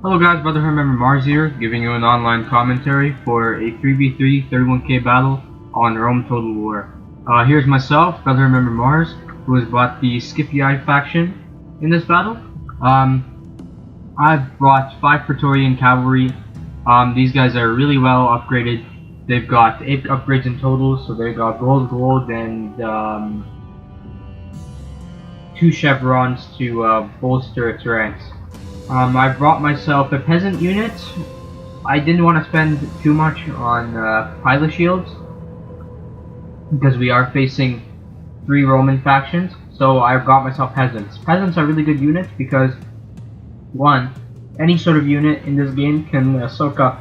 Hello guys, Brotherhood member Mars here, giving you an online commentary for a 3v3 31k battle on Rome Total War. Here's myself, Brotherhood member Mars, who has brought the Scipii faction in this battle. I've brought 5 Praetorian cavalry. These guys are really well upgraded. They've got 8 upgrades in total, so they've got gold, and 2 chevrons to bolster its ranks. I brought myself a peasant unit. I didn't want to spend too much on pilot shields because we are facing 3 Roman factions, so I got myself peasants. Peasants are really good units because, one, any sort of unit in this game can soak up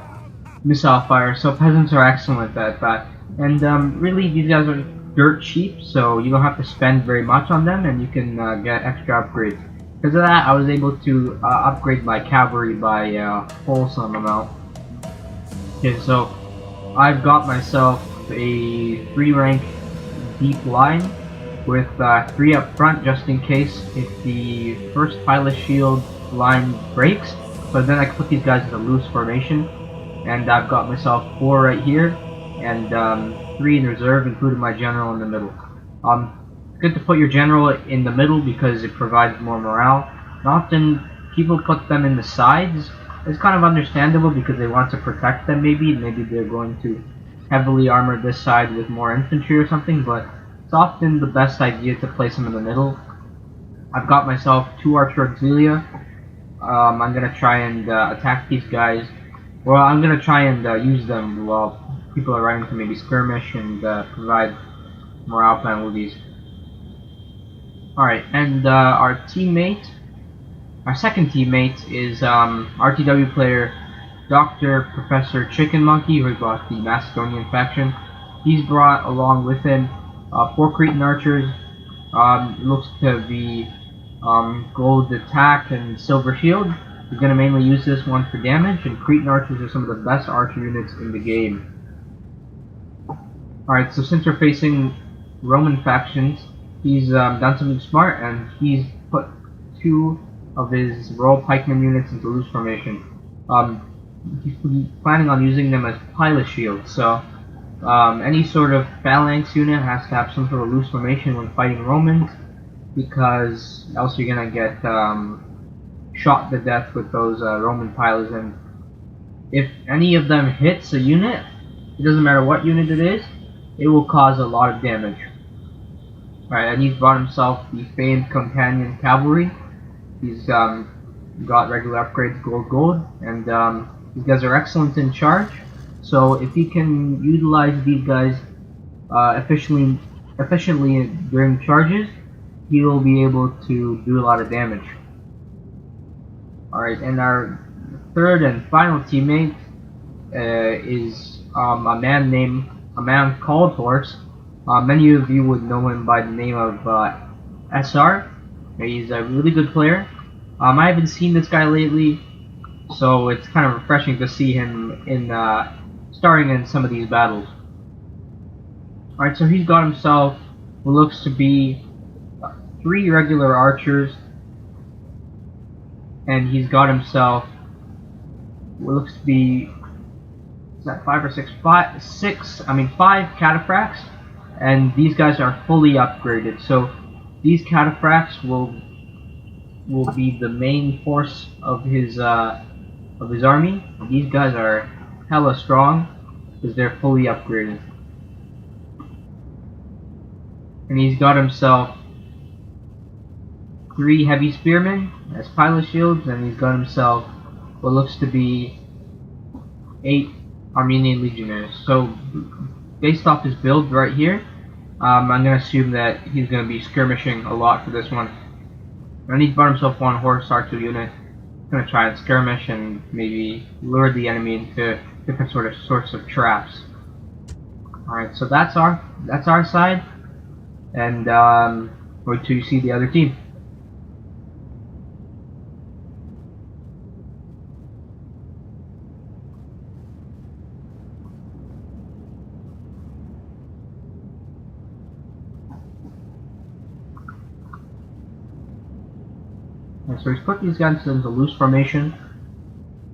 missile fire, so peasants are excellent at that. And really, these guys are dirt cheap, so you don't have to spend very much on them, and you can get extra upgrades. Because of that, I was able to upgrade my cavalry by a wholesome amount. Okay, so I've got myself a 3-rank deep line with 3 up front just in case if the first pilot shield line breaks. So then I can put these guys in a loose formation. And I've got myself 4 right here and 3 in reserve, including my general in the middle. It's good to put your general in the middle because it provides more morale. And often people put them in the sides. It's kind of understandable because they want to protect them maybe they're going to heavily armor this side with more infantry or something, but it's often the best idea to place them in the middle. I've got myself 2 archer auxilia. I'm going to try and attack these guys. Well, I'm going to try and use them while people are running to maybe skirmish and provide morale penalties. Alright, and our second teammate is RTW player Dr.Prof.ChickenMonkey, who brought the Macedonian faction. He's brought along with him 4 Cretan archers. Looks to be gold attack and silver shield. We're going to mainly use this one for damage, and Cretan archers are some of the best archer units in the game. Alright, so since we're facing Roman factions, he's done something smart, and he's put 2 of his royal pikeman units into loose formation. He's planning on using them as pilot shields, so any sort of phalanx unit has to have some sort of loose formation when fighting Romans, because else you're going to get shot to death with those Roman pilots, and if any of them hits a unit, it doesn't matter what unit it is, it will cause a lot of damage. Alright, and he's brought himself the famed companion cavalry. He's got regular upgrades, gold, and these guys are excellent in charge, so if he can utilize these guys efficiently during charges, he will be able to do a lot of damage. Alright, and our third and final teammate is a man named AManCalledHorse. Many of you would know him by the name of SR. He's a really good player. I haven't seen this guy lately, so it's kind of refreshing to see him in starring in some of these battles. Alright, so he's got himself what looks to be 3 regular archers, and he's got himself what looks to be, is that 5 or 6? 5 cataphracts, and these guys are fully upgraded. So these cataphracts will be the main force of his army. These guys are hella strong because they're fully upgraded. And he's got himself 3 heavy spearmen as pilot shields, and he's got himself what looks to be 8 Armenian legionnaires. So based off his build right here, I'm going to assume that he's going to be skirmishing a lot for this one. And he's brought himself 1 horse archer unit. He's going to try and skirmish and maybe lure the enemy into different sorts of traps. Alright, so that's our side, and wait till you see the other team. And so he's put these guys into loose formation.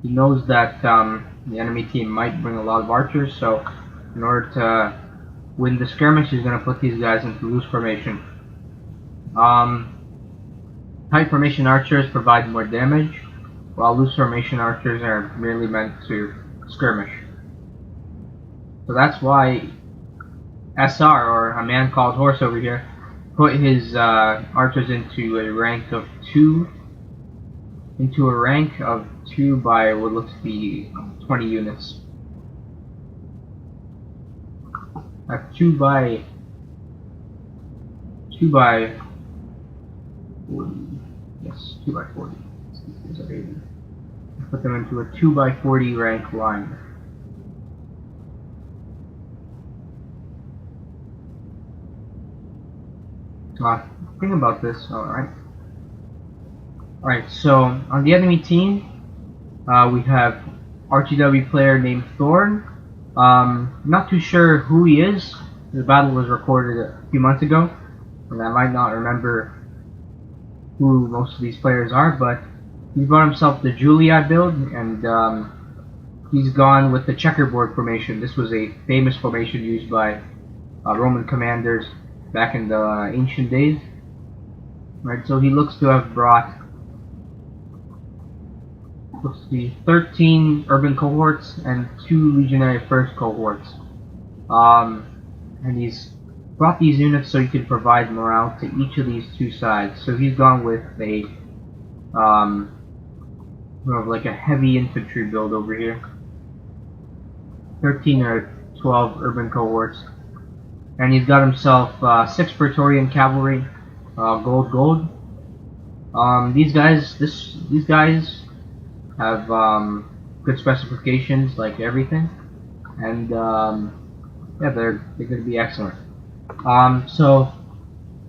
He knows that the enemy team might bring a lot of archers, so in order to win the skirmish, he's going to put these guys into loose formation. Tight formation archers provide more damage, while loose formation archers are merely meant to skirmish. So that's why SR, or AManCalledHorse over here, put his archers into a rank of 2 by what looks to be 20 units. 2 by 40. Yes, 2 by 40. Put them into a 2 by 40 rank line. Think about this. Alright, so on the enemy team, we have RTW player named Thorn. Not too sure who he is. The battle was recorded a few months ago, and I might not remember who most of these players are, but he brought himself the Julii build, and he's gone with the checkerboard formation. This was a famous formation used by Roman commanders back in the ancient days. Right, so he looks to have brought 13 urban cohorts and 2 legionary first cohorts. And he's brought these units so he can provide morale to each of these 2 sides. So he's gone with a sort of like a heavy infantry build over here. 13 or 12 urban cohorts. And he's got himself 6 Praetorian cavalry, gold. These guys have good specifications, like everything, and yeah, they're going to be excellent. So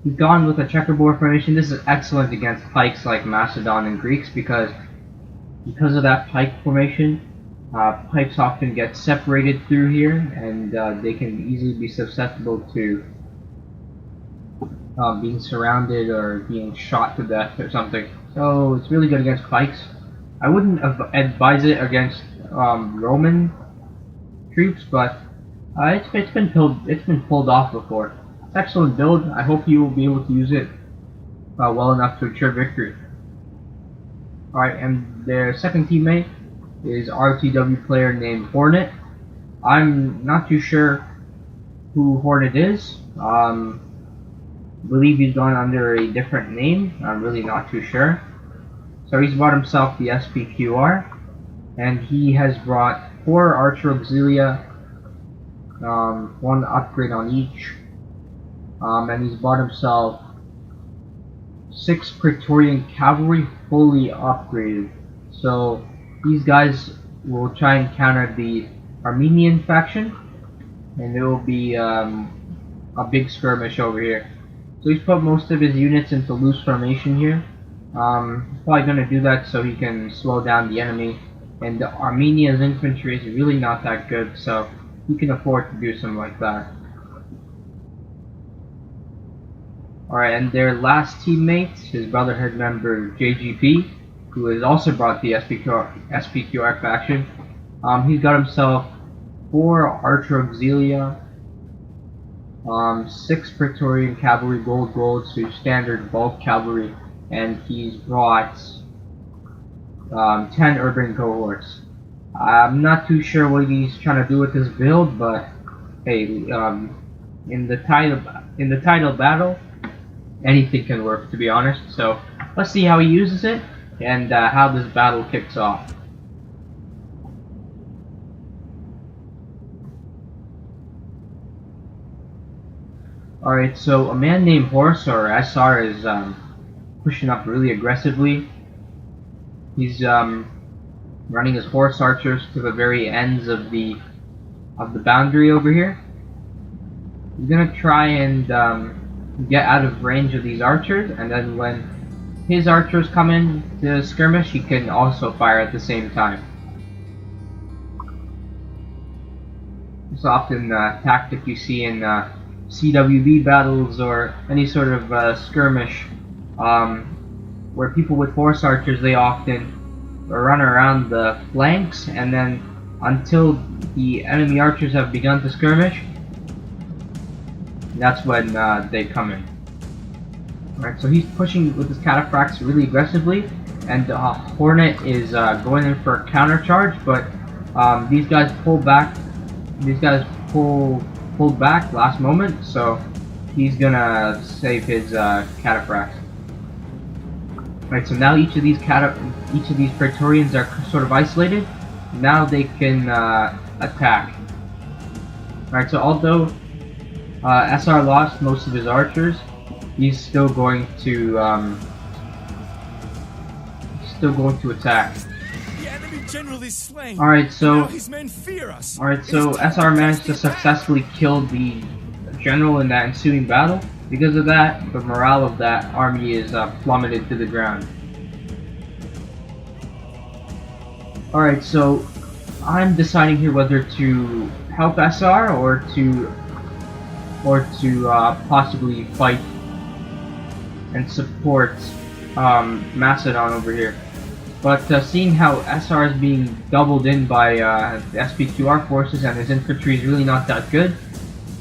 he's gone with a checkerboard formation. This is excellent against pikes like Macedon and Greeks because of that pike formation. Pikes often get separated through here, and they can easily be susceptible to being surrounded or being shot to death or something. So it's really good against pikes. I wouldn't advise it against Roman troops, but it's been pulled off before. It's an excellent build. I hope you will be able to use it well enough to ensure victory. Alright, and their second teammate is RTW player named Hornet. I'm not too sure who Hornet is. I believe he's gone under a different name. I'm really not too sure. So he's brought himself the SPQR, and he has brought 4 archer auxilia, 1 upgrade on each, and he's brought himself 6 Praetorian cavalry fully upgraded. So these guys will try and counter the Armenian faction, and there will be a big skirmish over here. So he's put most of his units into loose formation here. He's probably going to do that so he can slow down the enemy, and Armenia's infantry is really not that good, so he can afford to do something like that. Alright, and their last teammate, his Brotherhood member JGP, who has also brought the SPQR faction. He's got himself 4 archer auxilia, 6 Praetorian cavalry gold, so standard bulk cavalry, and he's brought 10 urban cohorts. I'm not too sure what he's trying to do with this build, but hey, in the title battle, anything can work, to be honest. So let's see how he uses it and how this battle kicks off. Alright, so a man named Horse, or SR, is pushing up really aggressively. He's running his horse archers to the very ends of the boundary over here. He's gonna try and get out of range of these archers, and then when his archers come in to skirmish, he can also fire at the same time. It's often a tactic you see in CWB battles or any sort of skirmish, where people with horse archers, they often run around the flanks, and then until the enemy archers have begun to skirmish, that's when they come in. Alright, so he's pushing with his cataphracts really aggressively, and Hornet is going in for a counter charge, but these guys pulled back last moment, so he's gonna save his cataphracts. Right, so now each of these Praetorians are sort of isolated. Now they can attack. Alright, so although SR lost most of his archers, he's still going to attack. The enemy general is slain. Alright, so now his men fear us. Alright, so SR managed to successfully kill the general in that ensuing battle. Because of that, the morale of that army is plummeted to the ground. Alright, so I'm deciding here whether to help SR or to possibly fight and support Macedon over here. But seeing how SR is being doubled in by the SPQR forces and his infantry is really not that good,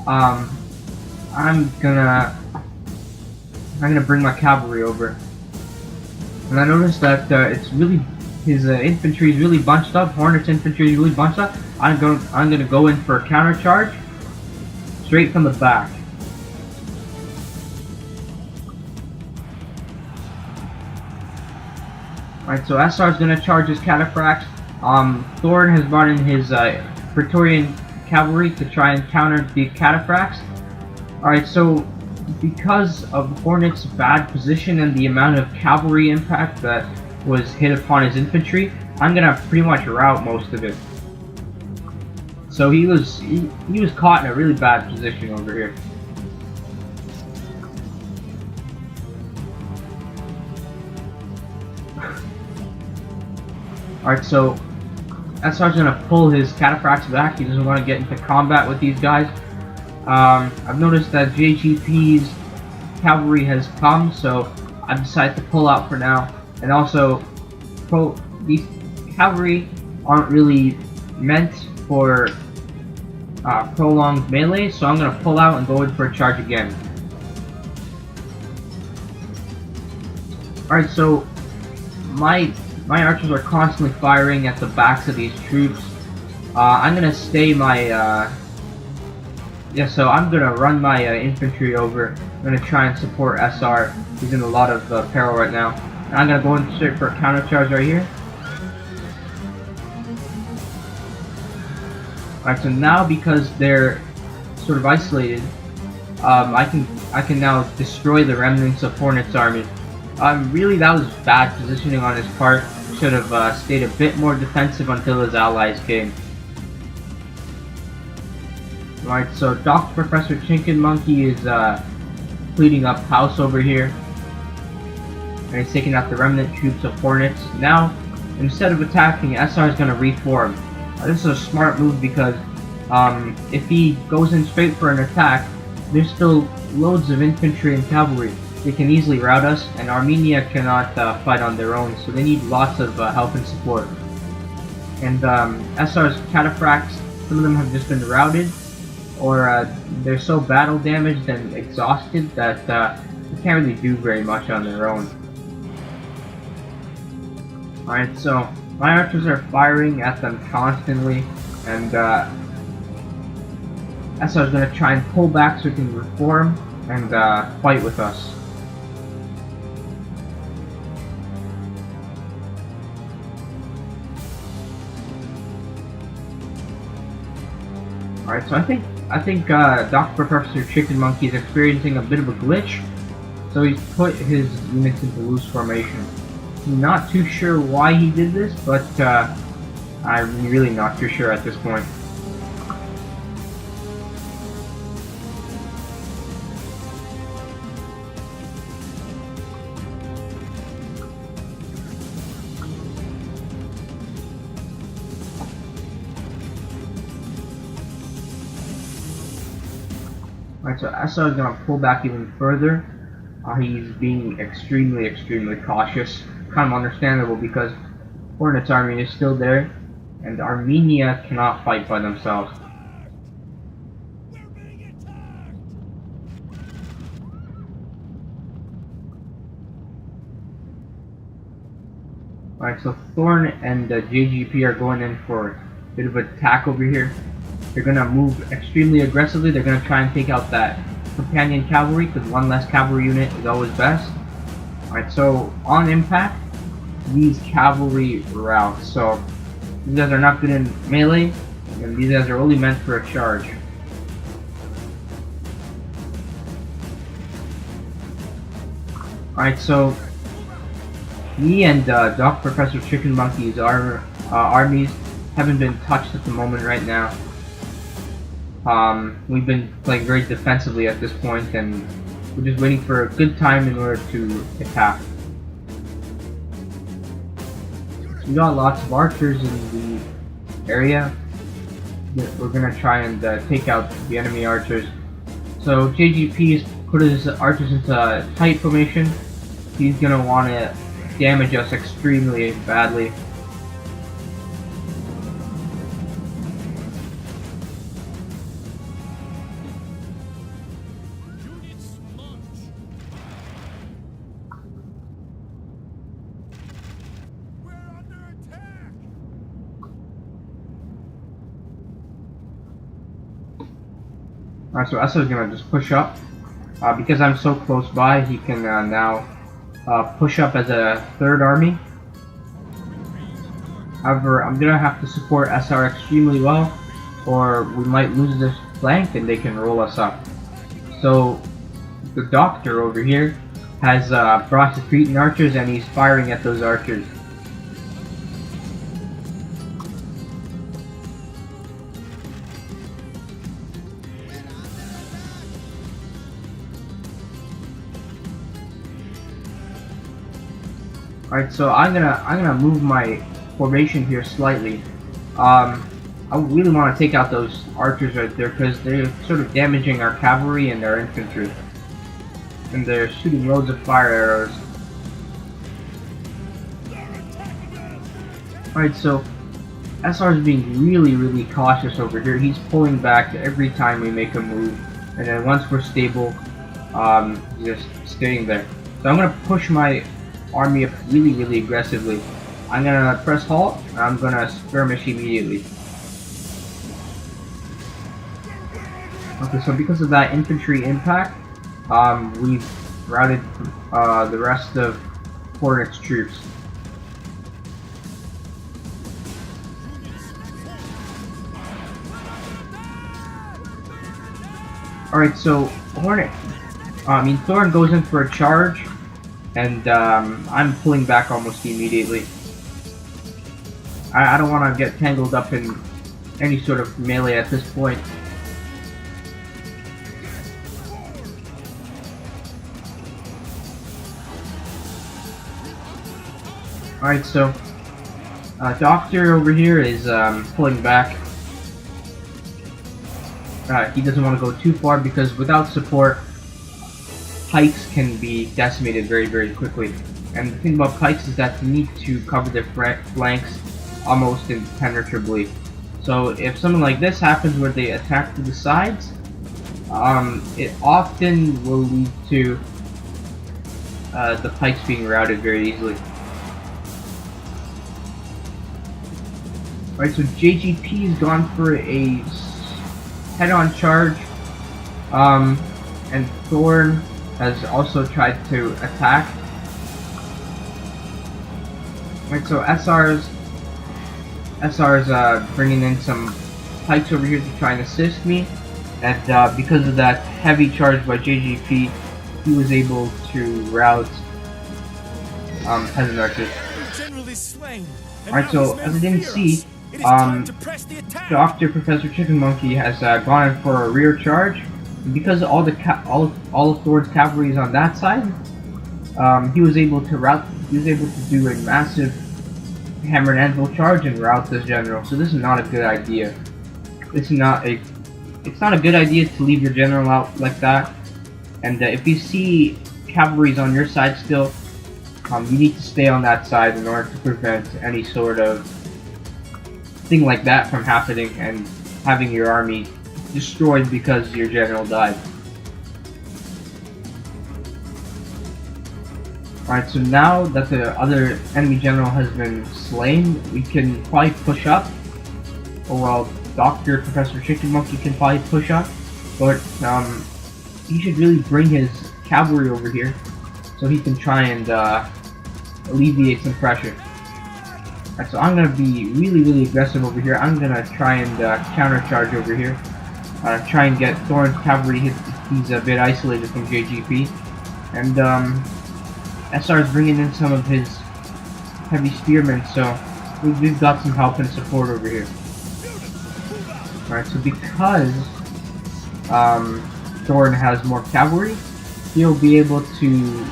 I'm gonna bring my cavalry over. And I noticed that it's really his infantry is really bunched up. Hornet's infantry is really bunched up. I'm gonna go in for a counter charge straight from the back. Alright, so SR is gonna charge his cataphracts. Thorn has brought in his Praetorian cavalry to try and counter the cataphracts. Alright, so because of Hornet's bad position and the amount of cavalry impact that was hit upon his infantry, I'm gonna pretty much rout most of it. So he was caught in a really bad position over here. Alright, so SR's gonna pull his cataphracts back. He doesn't want to get into combat with these guys. I've noticed that JGP's cavalry has come, so I've decided to pull out for now. And also, these cavalry aren't really meant for prolonged melee, so I'm gonna pull out and go in for a charge again. Alright, so my archers are constantly firing at the backs of these troops. I'm gonna stay my so I'm gonna run my infantry over. I'm gonna try and support SR. He's in a lot of peril right now. And I'm gonna go in straight for a counter charge right here. Alright, so now because they're sort of isolated, I can now destroy the remnants of Hornet's army. Really, that was bad positioning on his part. Should have stayed a bit more defensive until his allies came. Alright, so Dr.Prof.ChickenMonkey is cleaning up house over here. And he's taking out the remnant troops of Hornets. Now, instead of attacking, SR is going to reform. This is a smart move because if he goes in straight for an attack, there's still loads of infantry and cavalry. They can easily rout us, and Armenia cannot fight on their own, so they need lots of help and support. And SR's cataphracts, some of them have just been routed, or they're so battle damaged and exhausted that they can't really do very much on their own. Alright, so my archers are firing at them constantly, and SR is going to try and pull back so he can reform and fight with us. Alright, so I think Dr.Prof.ChickenMonkey is experiencing a bit of a glitch, so he's put his units into loose formation. I'm not too sure why he did this, but I'm really not too sure at this point. Alright, so SR is going to pull back even further. He's being extremely cautious. Kind of understandable because Hornet's army is still there, and Armenia cannot fight by themselves. Alright, so Thorn and JGP are going in for a bit of an attack over here. They're going to move extremely aggressively. They're going to try and take out that companion cavalry, because one less cavalry unit is always best. Alright, so on impact, these cavalry routes. So these guys are not good in melee, and these guys are only meant for a charge. Alright, so me and Dr.Prof.ChickenMonkey's armies haven't been touched at the moment right now. We've been playing very defensively at this point, and we're just waiting for a good time in order to attack. We got lots of archers in the area. We're gonna try and take out the enemy archers. So JGP has put his archers into a tight formation. He's gonna want to damage us extremely badly. Alright, so Essa is gonna just push up. Because I'm so close by, he can now push up as a third army. However, I'm gonna have to support SR extremely well, or we might lose this flank and they can roll us up. So the doctor over here has brought his Cretan archers and he's firing at those archers. Alright, so I'm gonna move my formation here slightly. I really want to take out those archers right there because they're sort of damaging our cavalry and our infantry, and they're shooting loads of fire arrows. Alright, so SR is being really cautious over here. He's pulling back every time we make a move, and then once we're stable, he's just staying there. So I'm gonna push my army up really aggressively. I'm gonna press halt, and I'm gonna skirmish immediately. Okay, so because of that infantry impact, we've routed the rest of Hornet's troops. Alright, so Thorn goes in for a charge, and I'm pulling back almost immediately. I don't want to get tangled up in any sort of melee at this point. Alright, so Doctor over here is pulling back. He doesn't want to go too far because without support, pikes can be decimated very quickly. And the thing about pikes is that you need to cover their flanks almost impenetrably. So if something like this happens where they attack to the sides, it often will lead to the pikes being routed very easily. Alright, so JGP's gone for a head-on charge, and Thorn has also tried to attack. Right, so SR's bringing in some pikes over here to try and assist me, and because of that heavy charge by JGP, he was able to rout peasant archers. Alright, so as I didn't see, Dr.Prof.ChickenMonkey has gone in for a rear charge. And because all of Thor's cavalry is on that side, he was able to do a massive hammer and anvil charge and rout this general. So this is not a good idea. It's not a good idea to leave your general out like that. And if you see cavalry's on your side still, You need to stay on that side in order to prevent any sort of thing like that from happening and having your army destroyed because your general died. Alright, so now that the other enemy general has been slain, we can probably push up. Or well, Professor ChickenMonkey can probably push up. But he should really bring his cavalry over here so he can try and alleviate some pressure. Alright, so I'm going to be really aggressive over here. I'm going to try and countercharge over here. Try and get Thorn's cavalry hit. He's a bit isolated from JGP. And SR is bringing in some of his heavy spearmen, so we've got some help and support over here. Alright, so because Thorn has more cavalry, he'll be able to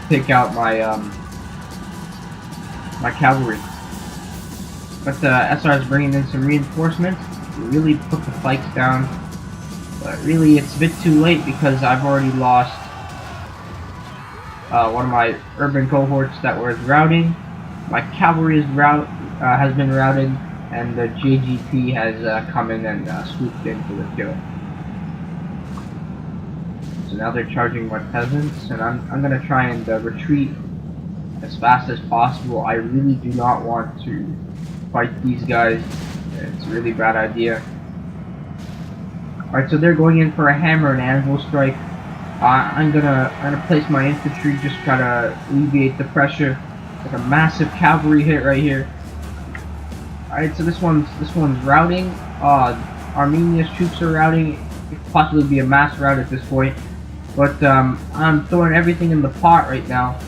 take out my my cavalry. But SR is bringing in some reinforcements to really put the pikes down. But really, it's a bit too late because I've already lost one of my urban cohorts that was routing. My cavalry has been routed, and the JGP has come in and swooped in for the kill. So now they're charging my peasants, and I'm gonna try and retreat as fast as possible. I really do not want to fight these guys. It's a really bad idea. Alright, so they're going in for a hammer and anvil strike. I'm gonna place my infantry, just try to alleviate the pressure. Like a massive cavalry hit right here. Alright, so this one's routing. Armenia's troops are routing. It could possibly be a mass rout at this point. But I'm throwing everything in the pot right now.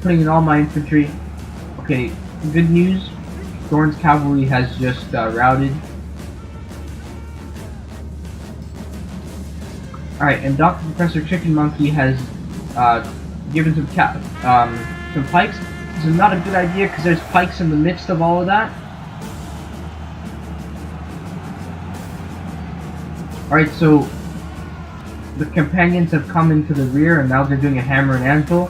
Putting in all my infantry. Okay, good news. Thorn's cavalry has just routed. Alright, and Professor ChickenMonkey has given some pikes. This is not a good idea because there's pikes in the midst of all of that. Alright, so the companions have come into the rear and now they're doing a hammer and anvil.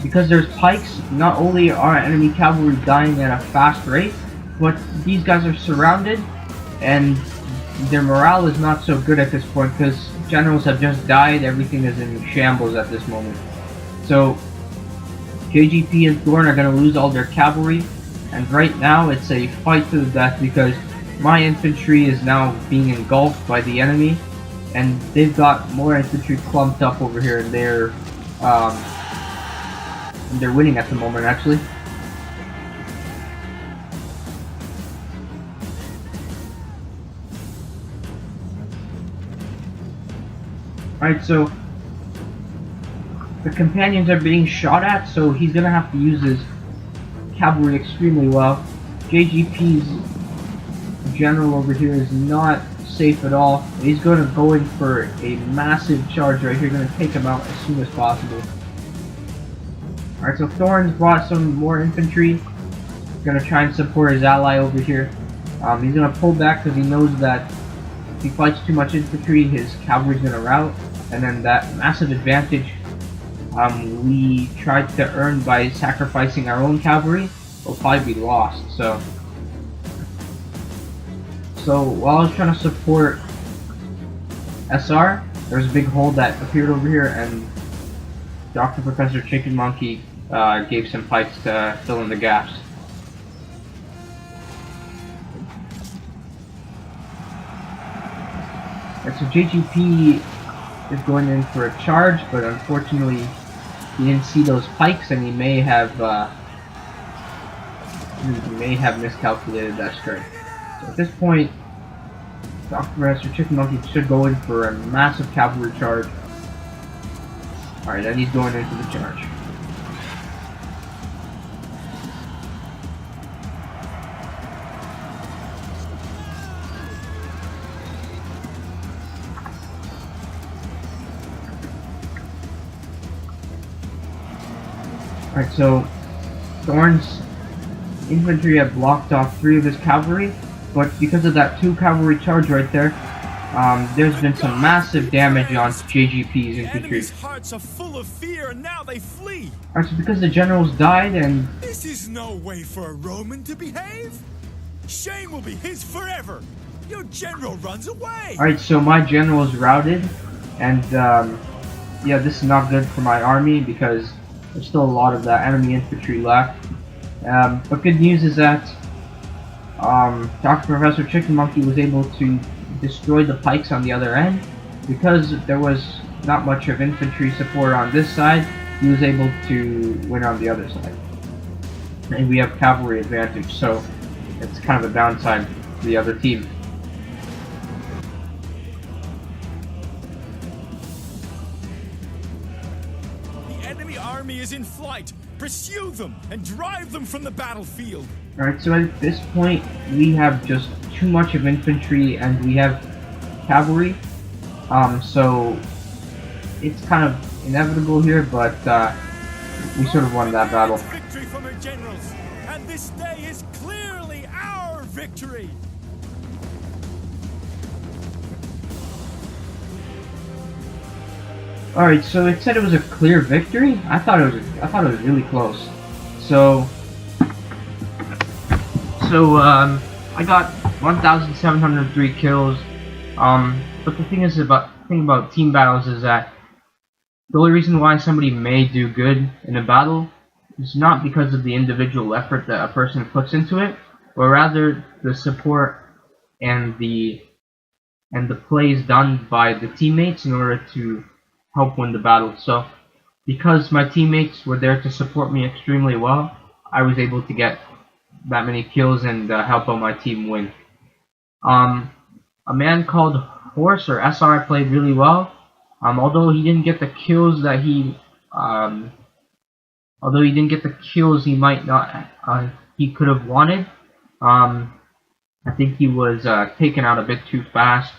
Because there's pikes, not only are enemy cavalry dying at a fast rate, but these guys are surrounded and their morale is not so good at this point because generals have just died. Everything is in shambles at this moment. So JGP and Thorn are going to lose all their cavalry, and right now it's a fight to the death because my infantry is now being engulfed by the enemy, and they've got more infantry clumped up over here, and they're winning at the moment actually. Alright, so the companions are being shot at, so he's gonna have to use his cavalry extremely well. JGP's general over here is not safe at all. He's gonna go in for a massive charge right here, gonna take him out as soon as possible. Alright, so Thorn's brought some more infantry. Gonna try and support his ally over here. He's gonna pull back because he knows that if he fights too much infantry, his cavalry's gonna rout, and then that massive advantage we tried to earn by sacrificing our own cavalry will probably be lost. So while I was trying to support SR, there was a big hole that appeared over here, and Professor ChickenMonkey gave some pikes to fill in the gaps. And so JGP is going in for a charge, but unfortunately he didn't see those pikes, and he may have miscalculated that strike. So at this point, Professor ChickenMonkey should go in for a massive cavalry charge. Alright, then he's going into the charge. Alright, so Thorn's infantry have blocked off 3 of his cavalry, but because of that 2 cavalry charge right there, there's been some massive damage on JGP's The infantry. enemy's hearts are full of fear, and now they flee. Alright, so because the generals died and... This is no way for a Roman to behave. Shame will be his forever. Your general runs away. Alright, so my general's routed, and yeah, this is not good for my army because there's still a lot of that enemy infantry left. But good news is that Dr. ChickenMonkey was able to destroy the pikes on the other end. Because there was not much of infantry support on this side, he was able to win on the other side. And we have cavalry advantage, so it's kind of a downside to the other team. The enemy army is in flight. Pursue them and drive them from the battlefield. Alright, so at this point, we have just too much of infantry and we have cavalry. So it's kind of inevitable here, but we sort of won that battle. Victory from our generals, and this day is clearly our victory. Alright, so it said it was a clear victory? I thought it was really close. So I got 1,703 kills. But the thing about team battles is that the only reason why somebody may do good in a battle is not because of the individual effort that a person puts into it, but rather the support and the plays done by the teammates in order to help win the battle. So because my teammates were there to support me extremely well, I was able to get that many kills and help out my team win. AManCalledHorse or SR played really well. Although he didn't get the kills that he could have wanted. I think he was taken out a bit too fast.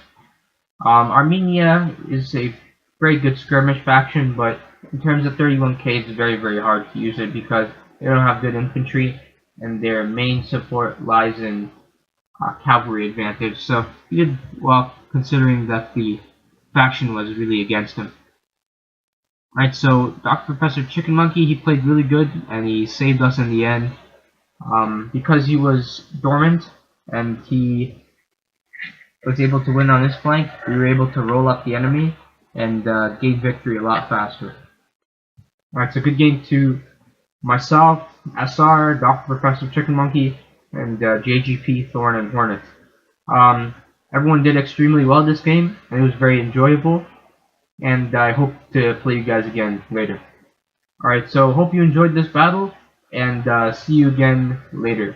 Armenia is a very good skirmish faction, but in terms of 31k, it's very, very hard to use it because they don't have good infantry, and their main support lies in cavalry advantage. So he did well, considering that the faction was really against him. Right, so Dr.Prof.ChickenMonkey, he played really good, and he saved us in the end. Because he was dormant, and he was able to win on his flank, we were able to roll up the enemy, and gain victory a lot faster. Alright, so good game to myself, SR, Dr.Prof.ChickenMonkey, and JGP, Thorn, and Hornet. Everyone did extremely well this game, and it was very enjoyable, and I hope to play you guys again later. Alright, so hope you enjoyed this battle, and see you again later.